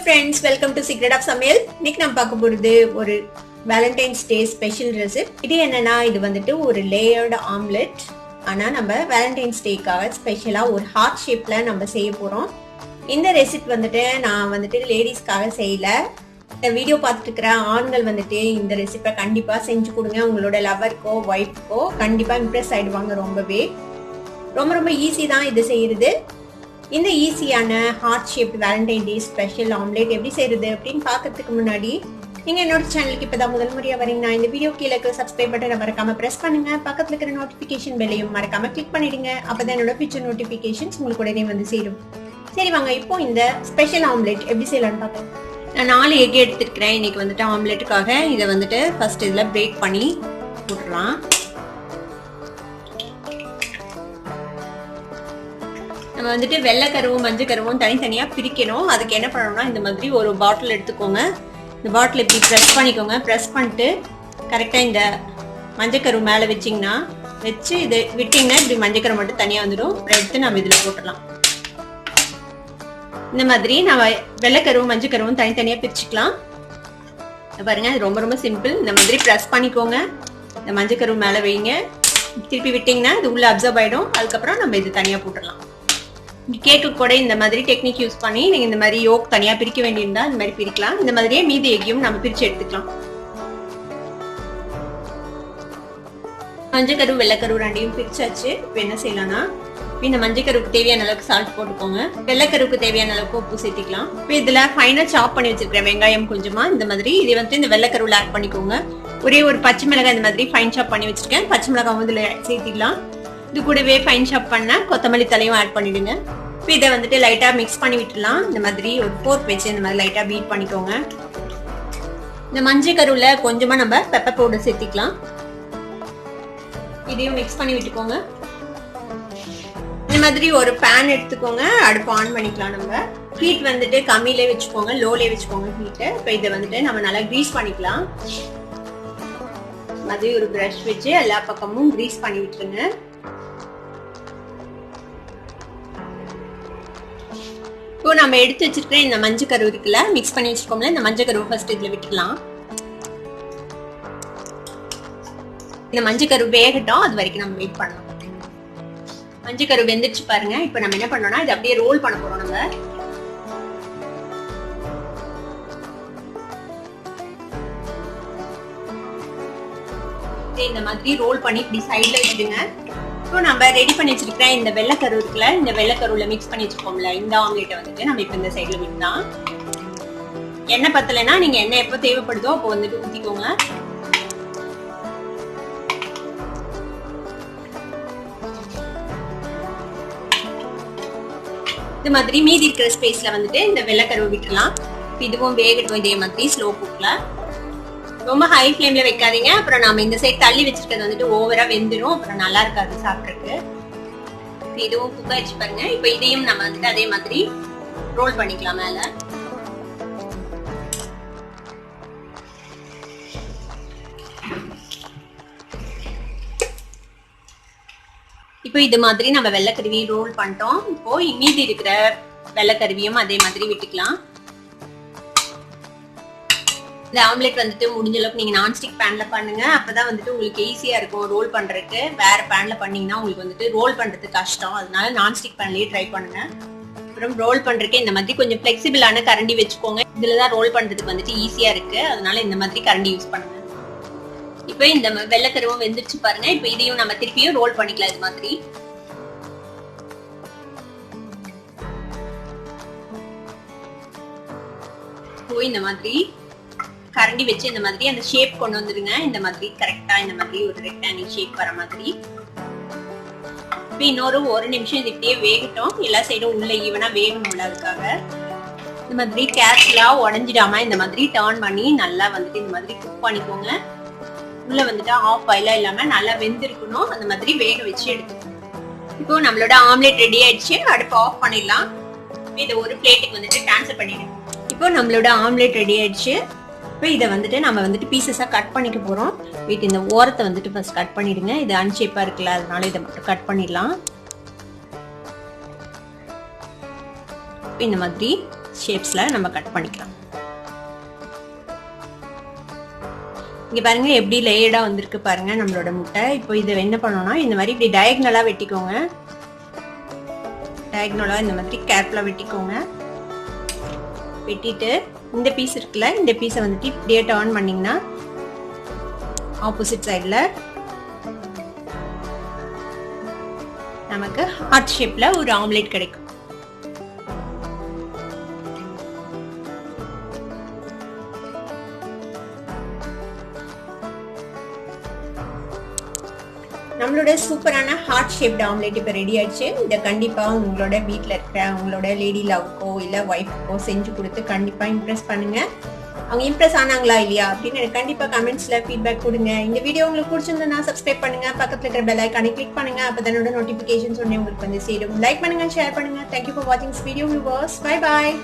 friends, welcome to Secret of Samil. இன்னைக்கு நம்ம பார்க்க போறது ஒரு வேலண்டைன்ஸ் டே ஸ்பெஷல் ரெசிபி. இது என்னன்னா, இது வந்துட்டு ஒரு லேயர்டு ஆம்லெட். ஆனா நம்ம வேலண்டைன்ஸ் டேக்காக ஸ்பெஷலா ஒரு ஹார்ட் ஷேப்ல நம்ம செய்ய போறோம். இந்த ரெசிபி வந்துட்டு நான் வந்துட்டு லேடிஸ்க்காக செய்யல. இந்த வீடியோ பார்த்துட்டு இருக்கிற ஆண்கள் வந்துட்டு இந்த ரெசிபை கண்டிப்பா செஞ்சு கொடுங்க. உங்களோட லவருக்கோ ஒய்ஃப்க்கோ கண்டிப்பா இம்ப்ரெஸ் ஆயிடுவாங்க. ரொம்ப ஈஸி தான் இது செய்யறது. இந்த ஈஸியான heart shape Valentine day special omelette எப்படி செய்யறது அப்படின்னு பார்க்கறதுக்கு முன்னாடி நீங்க என்னோட சேனலுக்கு இப்பதான் முதல் முறையா வரீங்கன்னா இந்த வீடியோ கீழே இருக்க சப்ஸ்கிரைப் பட்டனை மறக்காம பிரஸ் பண்ணுங்க. பக்கத்துல இருக்கிற நோட்டிபிகேஷன் பெல்லையும் மறக்காம கிளிக் பண்ணிடுங்க. அப்பதான் என்னோட ஃபியூச்சர் நோட்டிபிகேஷன்ஸ் உங்களுக்கு உடனே வந்து சேரும். சரி வாங்க, இப்போ இந்த ஸ்பெஷல் ஆம்லேட் எப்படி செய்யலாம்னு பார்க்கலாம். நான் 4 எக் எடுத்துக்கிறேன் இன்னைக்கு வந்துட்டு ஆம்லேட்டுக்காக. இதை வந்துட்டு ஃபர்ஸ்ட் இதுல பிரேக் பண்ணி போட்டுடலாம். நம்ம வந்துட்டு வெள்ளை கருவும் மஞ்சள் கருவும் தனித்தனியா பிரிக்கணும். அதுக்கு என்ன பண்ணணும்னா, இந்த மாதிரி ஒரு பாட்டில் எடுத்துக்கோங்க. இந்த பாட்டில் இப்படி ப்ரெஸ் பண்ணிக்கோங்க. ப்ரெஸ் பண்ணிட்டு கரெக்டாக இந்த மஞ்சள் கரு மேலே வச்சிங்கன்னா வச்சு இது விட்டிங்கன்னா இப்படி மஞ்சள் கரு மட்டும் தனியாக வந்துடும். எடுத்து நம்ம இதில் போட்டுடலாம். இந்த மாதிரி நம்ம வெள்ளை கருவும் மஞ்சள் கருவும் தனித்தனியாக பிரிச்சுக்கலாம். பாருங்க, இது ரொம்ப சிம்பிள். இந்த மாதிரி ப்ரெஸ் பண்ணிக்கோங்க. இந்த மஞ்சள் கரு மேலே வைங்க. திருப்பி விட்டிங்கன்னா இது உள்ள அப்சர்வ் ஆகிடும். அதுக்கப்புறம் நம்ம இது தனியாக போட்டுடலாம். கேக்கு கூட இந்த மாதிரி டெக்னிக் யூஸ் பண்ணி நீங்க இந்த மாதிரி யோக் தனியா பிரிக்க வேண்டியிருந்தா இந்த மாதிரி பிரிக்கலாம். இந்த மாதிரியே மீதி எக்கையும் நம்ம பிரிச்சு எடுத்துக்கலாம். மஞ்சள் கரு வெள்ளைக்கரு ரெண்டையும் பிரிச்சாச்சு. இப்போ என்ன செய்யலாம்னா, இந்த மஞ்சள் கருவுக்கு தேவையான அளவுக்கு சால்ட் போட்டுக்கோங்க. வெள்ளைக்கருவுக்கு தேவையான அளவுக்கு உப்பு சேர்த்திக்கலாம். இப்போ இதுல ஃபைனா சாப் பண்ணி வச்சிருக்கேன் வெங்காயம் கொஞ்சமா. இந்த மாதிரி இதை வந்து இந்த வெள்ளைக்கருவுல ஆட் பண்ணிக்கோங்க. ஒரே ஒரு பச்சை மிளகாய் இந்த மாதிரி ஃபைன் சாப் பண்ணி வச்சிருக்கேன். பச்சை மிளகாய் இதுல சேர்த்திடலாம். இது கூடவே ஃபைன் சாப் பண்ண கொத்தமல்லி தலையும் ஆட் பண்ணிடுங்க. இப்போ இதை வந்துட்டு லைட்டா மிக்ஸ் பண்ணி விட்டுலாம். இந்த மாதிரி ஒரு ஃபோர்க் வச்சு இந்த மாதிரி லைட்டா பீட் பண்ணிக்கோங்க. இந்த மஞ்சள் கருவுல கொஞ்சமா நம்ம பெப்பர் பவுடர் சேர்த்திக்கலாம். இதையும் மிக்ஸ் பண்ணி விட்டுக்கோங்க. இந்த மாதிரி ஒரு பேன் எடுத்துக்கோங்க. அடுப்பு ஆன் பண்ணிக்கலாம். நம்ம ஹீட் வந்துட்டு கம்மியிலே வச்சுக்கோங்க, லோலே வச்சுக்கோங்க ஹீட்டை. இப்போ இதை வந்துட்டு நம்ம நல்லா கிரீஸ் பண்ணிக்கலாம். மாதிரி ஒரு பிரஷ் வச்சு எல்லா பக்கமும் கிரீஸ் பண்ணி விட்டுருங்க. இப்போ நம்ம எடுத்து வச்சிருக்கிற இந்த மஞ்சள் கரு இருக்குல்ல, மிக்ஸ் பண்ணி வச்சிருக்கோம்ல, இந்த மஞ்சள் கருவை ஃபர்ஸ்ட் இதுல விட்டுக்கலாம். இந்த மஞ்சள் கரு வேகட்டும், அது வரைக்கும் நம்ம வெயிட் பண்ணலாம். மஞ்சள் கரு வெந்துருச்சு பாருங்க. இப்போ நம்ம என்ன பண்ணோம்னா, இதை அப்படியே ரோல் பண்ண போறோம். நம்ம இந்த மாதிரி ரோல் பண்ணி இப்படி சைட்ல வச்சுடுங்க. இப்போ நம்ம ரெடி பண்ணி வச்சிருக்கிற இந்த வெள்ளைக்கரு இருக்குல்ல, இந்த வெள்ளைக்கருவுல மிக்ஸ் பண்ணி வச்சிருக்கோம்ல, இந்த ஆம்லேட்டை வந்துட்டு நம்ம இப்போ இந்த சைட்ல விட்டுலாம். எண்ணெய் பத்தலைன்னா நீங்க எண்ணெய் எப்போ தேவைப்படுதோ அப்போ வந்துட்டு ஊத்திக்கோங்க. இந்த மாதிரி மீதி இருக்கிற ஸ்பேஸ்ல வந்துட்டு இந்த வெள்ளைக்கருவை விட்டுலாம். இதுவும் வேகட்டும் இதே மாதிரி ஸ்லோ குக்ல. ரொம்ப ஹை ஃப்ளேம்ல வைக்காதீங்க. அப்புறம் நாம இந்த சைடு தள்ளி வச்சிருக்கிறது வந்துட்டு ஓவரா வெந்துடும். அப்புறம் நல்லா இருக்காது சாப்பிட்றதுக்கு. இதுவும் குக் ஆயிடுச்சு பாருங்க. இப்போ இதையும் நம்ம வந்துட்டு அதே மாதிரி ரோல் பண்ணிக்கலாம் மேல. இப்போ இது மாதிரி நம்ம வெள்ளைக்கருவியும் ரோல் பண்ணிட்டோம். இப்போ மீதி இருக்கிற வெள்ளைக்கருவியும் அதே மாதிரி விட்டுக்கலாம். இந்த ஆம்லெட் வந்துட்டு முடிஞ்ச அளவுக்கு நீங்க நான்ஸ்டிக் பேன்ல பண்ணுங்க. அப்பதான் வந்துட்டு உங்களுக்கு ஈஸியா இருக்கும் ரோல் பண்றதுக்கு. வேற பேன்ல பண்ணீங்கன்னா உங்களுக்கு வந்துட்டு ரோல் பண்றது கஷ்டம். அதனால நான்ஸ்டிக் பேன்லயே ட்ரை பண்ணுங்க. அப்புறம் ரோல் பண்றதுக்கு இந்த மாதிரி கொஞ்சம் ஃபிளெக்சிபிளான கரண்டி வச்சுக்கோங்க. இதுலதான் ரோல் பண்றதுக்கு வந்துட்டு ஈஸியா இருக்கு. அதனால இந்த மாதிரி கரண்டி யூஸ் பண்ணுங்க. இப்போ இந்த வெள்ளைக்கருவும் வெந்துருச்சு பாருங்க. இப்போ இதையும் நம்ம திருப்பியும் ரோல் பண்ணிக்கலாம் இது மாதிரி. இந்த மாதிரி கரண்டி வச்சு இந்த மாதிரி அந்த ஷேப் கொண்டு வந்துடுங்க. இந்த மாதிரி கரெக்டா இந்த மாதிரி ஒரு ரெக்டாங்கிள் ஷேப் வர மாதிரி. இப்போ இன்னொரு 1 நிமிஷம் இது இப்படியே வேகட்டும். எல்லா சைடும் உள்ள ஈவனா வேகணும்ல, அதுக்காக இந்த மாதிரி கேர்ஃபுல்லா உடஞ்சிடாம இந்த மாதிரி டர்ன் பண்ணி நல்லா வந்துட்டு இந்த மாதிரி குக் பண்ணிக்கோங்க. உள்ள வந்துட்டு ஆஃப் பாயிலா இல்லாம நல்லா வெந்திருக்கணும். அந்த மாதிரி வேக வச்சு எடுத்துக்கணும். இப்போ நம்மளோட ஆம்லெட் ரெடி ஆயிடுச்சு. அடுப்பு ஆஃப் பண்ணிடலாம். இதை ஒரு பிளேட்டுக்கு வந்துட்டு ட்ரான்ஸ்ஃபர் பண்ணிடுங்க. இப்போ நம்மளோட ஆம்லெட் ரெடி ஆயிடுச்சு. இப்போ இதை வந்துட்டு நம்ம வந்துட்டு பீசஸா கட் பண்ணிக்க போறோம். வீட்டு இந்த ஓரத்தை வந்துட்டு ஃபர்ஸ்ட் கட் பண்ணிடுங்க. இது அன்ஷேப்பா இருக்குல்ல, அதனால இதை மட்டும் கட் பண்ணிடலாம். இந்த மாதிரி ஷேப்ஸில் நம்ம கட் பண்ணிக்கலாம். இங்கே பாருங்க எப்படி லேயர்டாக வந்திருக்கு பாருங்க நம்மளோட முட்டை. இப்போ இதை என்ன பண்ணோம்னா இந்த மாதிரி இப்படி டயக்னலாக வெட்டிக்கோங்க. டயக்னலாக இந்த மாதிரி கேர்ஃபுல்லாக வெட்டிக்கோங்க. வெட்டிட்டு இந்த பீஸ் இருக்குல்ல, இந்த பீஸை வந்துட்டு இப்படியே டர்ன் பண்ணிங்கன்னா ஆப்போசிட் சைடில் நமக்கு ஹார்ட் ஷேப்பில் ஒரு ஆம்லேட் கிடைக்கும். நம்மளோட சூப்பரான ஹார்ட் ஷேப்ட் ஆம்லேட் இப்போ ரெடி ஆயிடுச்சு. இதை கண்டிப்பாக உங்களோட வீட்டில் இருக்கிற உங்களோட லேடி லவ்க்கோ இல்லை ஒய்ஃப்க்கோ செஞ்சு கொடுத்து கண்டிப்பாக இம்ப்ரெஸ் பண்ணுங்க. அவங்க இம்ப்ரெஸ் ஆனாங்களா இல்லையா அப்படின்னு எனக்கு கண்டிப்பாக கமெண்ட்ஸில் ஃபீட்பேக் கொடுங்க. இந்த வீடியோ உங்களுக்கு பிடிச்சிருந்தா சப்ஸ்கிரைப் பண்ணுங்க, பக்கத்தில் இருக்கிற பெல் ஐக்கானை கிளிக் பண்ணுங்க. அப்போ தன்னோட நோட்டிஃபிகேஷன்ஸ் உடனே உங்களுக்கு வந்து சேரும். லைக் பண்ணுங்க, ஷேர் பண்ணுங்க. தேங்க்யூ ஃபார் வாட்சிங் this video viewers. Bye bye.